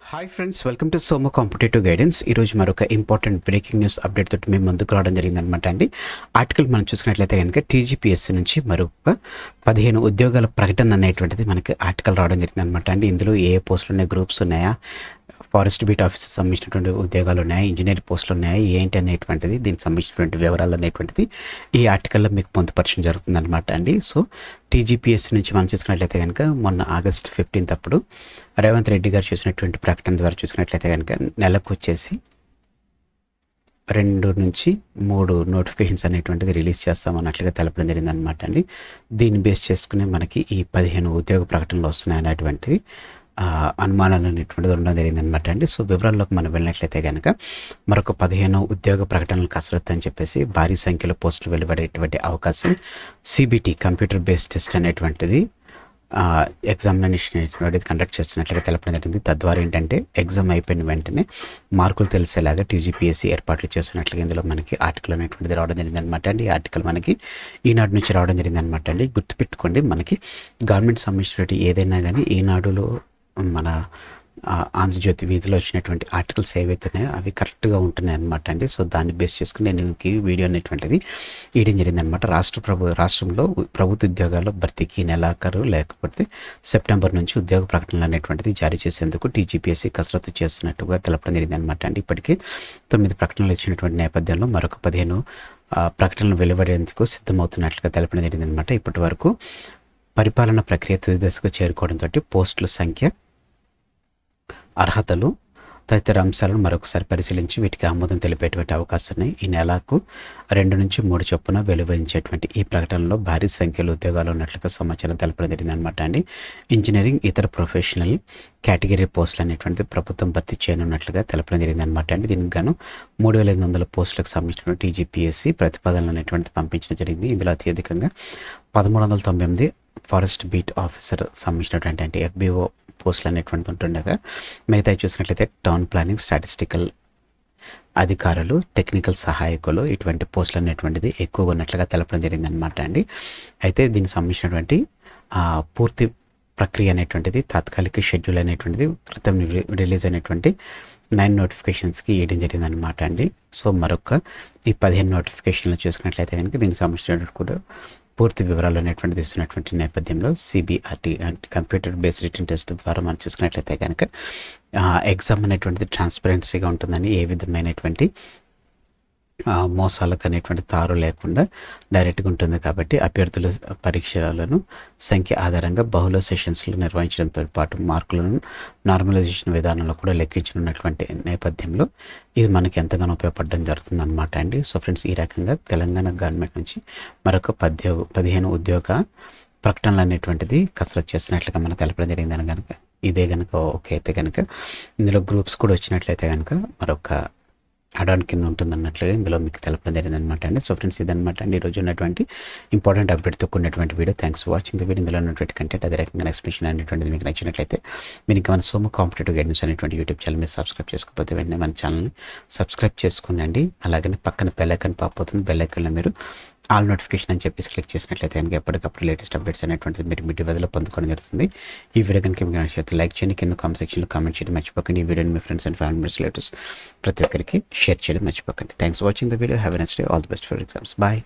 Hi friends, welcome to సోమో competitive guidance. ఈరోజు మరొక ఇంపార్టెంట్ బ్రేకింగ్ న్యూస్ అప్డేట్ తోటి మేము ముందుకు రావడం జరిగిందనమాట అండి. ఆర్టికల్ మనం చూసుకున్నట్లయితే కనుక టీజీపీఎస్సీ నుంచి మరొక 15 ఉద్యోగాల ప్రకటన అనేటువంటిది మనకి ఆర్టికల్ రావడం జరిగిందనమాట అండి. ఇందులో ఏ పోస్టులు ఉన్నాయి, గ్రూప్స్ ఉన్నాయా, ఫారెస్ట్ బీట్ ఆఫీసర్ సంబంధించినటువంటి ఉద్యోగాలు ఉన్నాయా, ఇంజనీర్ పోస్టులు ఉన్నాయా, ఏంటి అనేటువంటిది, దీనికి సంబంధించినటువంటి వివరాలు అనేటువంటిది ఈ ఆర్టికల్లో మీకు పొందుపరచడం జరుగుతుంది అనమాట అండి. సో టీజీపీఎస్సీ నుంచి మనం చూసుకున్నట్లయితే కనుక మొన్న ఆగస్ట్ 15 అప్పుడు రేవంత్ రెడ్డి గారు చూసినటువంటి ప్రకటన ద్వారా చూసినట్లయితే కనుక నెలకు వచ్చేసి 2 నుంచి 3 నోటిఫికేషన్స్ అనేటువంటిది రిలీజ్ చేస్తామన్నట్లుగా తెలపడం జరిగింది అనమాట అండి. దీన్ని బేస్ చేసుకుని మనకి ఈ 15 ఉద్యోగ ప్రకటనలు వస్తున్నాయి అనేటువంటిది అనుమానాలు అనేటువంటిది ఉండడం జరిగింది అనమాట అండి. సో వివరాల్లోకి మనం వెళ్ళినట్లయితే కనుక మరొక 15 ఉద్యోగ ప్రకటనలు కసరత్తు అని చెప్పేసి భారీ సంఖ్యలో పోస్టులు వెలువడేటువంటి అవకాశం, సిబిటి కంప్యూటర్ బేస్డ్ టెస్ట్ అనేటువంటిది ఎగ్జామినేషన్ అనేటువంటిది కండక్ట్ చేస్తున్నట్లుగా తెలపడం జరిగింది. తద్వారా ఏంటంటే ఎగ్జామ్ అయిపోయిన వెంటనే మార్కులు తెలిసేలాగా టీజీపీఎస్సీ ఏర్పాట్లు చేస్తున్నట్లుగా ఇందులో మనకి ఆర్టికల్ అనేటువంటిది రావడం జరిగింది అనమాట అండి. ఈ ఆర్టికల్ మనకి ఈనాడు నుంచి రావడం జరిగింది అనమాట అండి. గుర్తుపెట్టుకోండి, మనకి గవర్నమెంట్ సంబంధించినటువంటి ఏదైనా కానీ ఈనాడులో మన ఆంధ్రజ్యోతి వీధిలో వచ్చినటువంటి ఆర్టికల్స్ ఏవైతున్నాయో అవి కరెక్ట్గా ఉంటున్నాయి అనమాట అండి. సో దాన్ని బేస్ చేసుకుని నేను ఈ వీడియో అనేటువంటిది వేయడం జరిగింది అనమాట. రాష్ట్రంలో ప్రభుత్వ ఉద్యోగాల్లో భర్తీకి నెలాఖరు లేకపోతే సెప్టెంబర్ నుంచి ఉద్యోగ ప్రకటనలు అనేటువంటిది జారీ చేసేందుకు టీజీపీఎస్సీ కసరత్తు చేస్తున్నట్టుగా తెలపడం జరిగింది అనమాట అండి. ఇప్పటికీ 9 ప్రకటనలు ఇచ్చినటువంటి నేపథ్యంలో మరొక 15 ప్రకటనలు వెలువడేందుకు సిద్ధమవుతున్నట్లుగా తెలపడం జరిగింది అనమాట. ఇప్పటి వరకు పరిపాలన ప్రక్రియ తుది దశకు చేరుకోవడంతో పోస్టుల సంఖ్య, అర్హతలు తదితర అంశాలను మరొకసారి పరిశీలించి వీటికి ఆమోదం తెలిపేటువంటి అవకాశం ఉన్నాయి. ఈ నెలకు 2 నుంచి 3 చొప్పున వెలువరించేటువంటి ఈ ప్రకటనలో భారీ సంఖ్యలో ఉద్యోగాలు ఉన్నట్లుగా సమాచారం తెలపడం జరిగింది అనమాట అండి. ఇంజనీరింగ్, ఇతర ప్రొఫెషనల్ కేటగిరీ పోస్టులు అనేటువంటిది ప్రభుత్వం భర్తీ చేయనున్నట్లుగా తెలపడం జరిగింది అనమాట అండి. దీనికి గాను 3500 పోస్టులకు సంబంధించిన టీజీపీఎస్సీ ప్రతిపాదనలు అనేటువంటిది పంపించడం జరిగింది. ఇందులో అత్యధికంగా 1398 ఫారెస్ట్ బీట్ ఆఫీసర్ సంబంధించినటువంటి అంటే ఎఫ్బిఓ పోస్టులు అనేటువంటిది ఉంటుండగా మిగతా చూసినట్లయితే టౌన్ ప్లానింగ్, స్టాటిస్టికల్ అధికారులు, టెక్నికల్ సహాయకులు ఇటువంటి పోస్టులు అనేటువంటిది ఎక్కువగా ఉన్నట్లుగా తెలపడం జరిగింది అనమాట అండి. అయితే దీనికి సంబంధించినటువంటి పూర్తి ప్రక్రియ అనేటువంటిది తాత్కాలిక షెడ్యూల్ అనేటువంటిది క్రితం రిలీజ్ అయినటువంటి 9 నోటిఫికేషన్స్కి ఇవ్వడం జరిగింది అనమాట అండి. సో మరొక ఈ 15 నోటిఫికేషన్లు చూసుకున్నట్లయితే కనుక దీనికి సంబంధించినటువంటి కూడా పూర్తి వివరాలు అనేటువంటిది ఇస్తున్నటువంటి నేపథ్యంలో సిబిఆర్టీ అంటే కంప్యూటర్ బేస్డ్ రిటన్ టెస్ట్ ద్వారా మనం చూసుకున్నట్లయితే కనుక ఎగ్జామ్ అనేటువంటిది ట్రాన్స్పరెన్సీగా ఉంటుందని, ఏ విధమైనటువంటి మోసాలకు అనేటువంటి తారు లేకుండా డైరెక్ట్గా ఉంటుంది. కాబట్టి అభ్యర్థుల పరీక్షలను సంఖ్య ఆధారంగా బహుళ సెషన్స్లో నిర్వహించడంతో పాటు మార్కులను నార్మలైజేషన్ విధానంలో కూడా లెక్కించనున్నటువంటి నేపథ్యంలో ఇది మనకి ఎంతగానో ఉపయోగపడడం జరుగుతుంది అనమాట అండి. సో ఫ్రెండ్స్, ఈ రకంగా తెలంగాణ గవర్నమెంట్ నుంచి మరొక 15 ఉద్యోగ ప్రకటనలు అనేటువంటిది కసరత్తు చేస్తున్నట్లుగా మనకు తెలపడం జరిగిందని కనుక ఇదే కనుక ఓకే అయితే కనుక ఇందులో గ్రూప్స్ కూడా వచ్చినట్లయితే కనుక మరొక అడాన్ కింద ఉంటుందన్నట్లుగా ఇందులో మీకు తెలపడం జరిగింది అనమాట అండి. సో ఫ్రెండ్స్, ఇదనమాట అండి ఈరోజు ఉన్నటువంటి ఇంపార్టెంట్ అప్డేట్తో కూడినటువంటి video. Thanks for watching the video. ఇందులో ఉన్నటువంటి కంటెంట్ అదే రకంగా ఎక్స్ప్లెనేషన్ అనేటువంటిది మీకు నచ్చినట్లయితే మీరు ఇంకా మన సోమో కాంపిటేటివ్ గైడెన్స్ అనేటువంటి యూట్యూబ్ ఛానల్ మీరు సబ్స్క్రైబ్ చేసుకోకపోతే వెంటనే మన ఛానల్ని సబ్స్క్రైబ్ చేసుకోండి. అలాగనే పక్కన బెల్ ఐకాన్ పాప్ అవుతుంది. బెల్ ఐకాన్లో మీరు ఆల్ నోటిఫికేషన్ అని చెప్పేసి క్లిక్ చేసినట్లయితే కనుక ఎప్పటికప్పుడు లేటెస్ట్ అప్డేట్స్ అనేటువంటిది మీరు మీ డివైస్లో పొందుకోవడం జరుగుతుంది. ఈ వీడియో కనుక మీకు నచ్చితే లైక్ చేయండి, కింద కామెంట్ సెక్షన్లో కామెంట్ చేయడం మర్చిపోకండి. ఈ వీడియోని మీ ఫ్రెండ్స్ అండ్ ఫ్యామిలీ రిలేటివ్స్ ప్రతి ఒక్కరికి షేర్ చేయడం మర్చిపోకండి. Thanks for watching the video. Have a nice day. All the best for exams. Bye.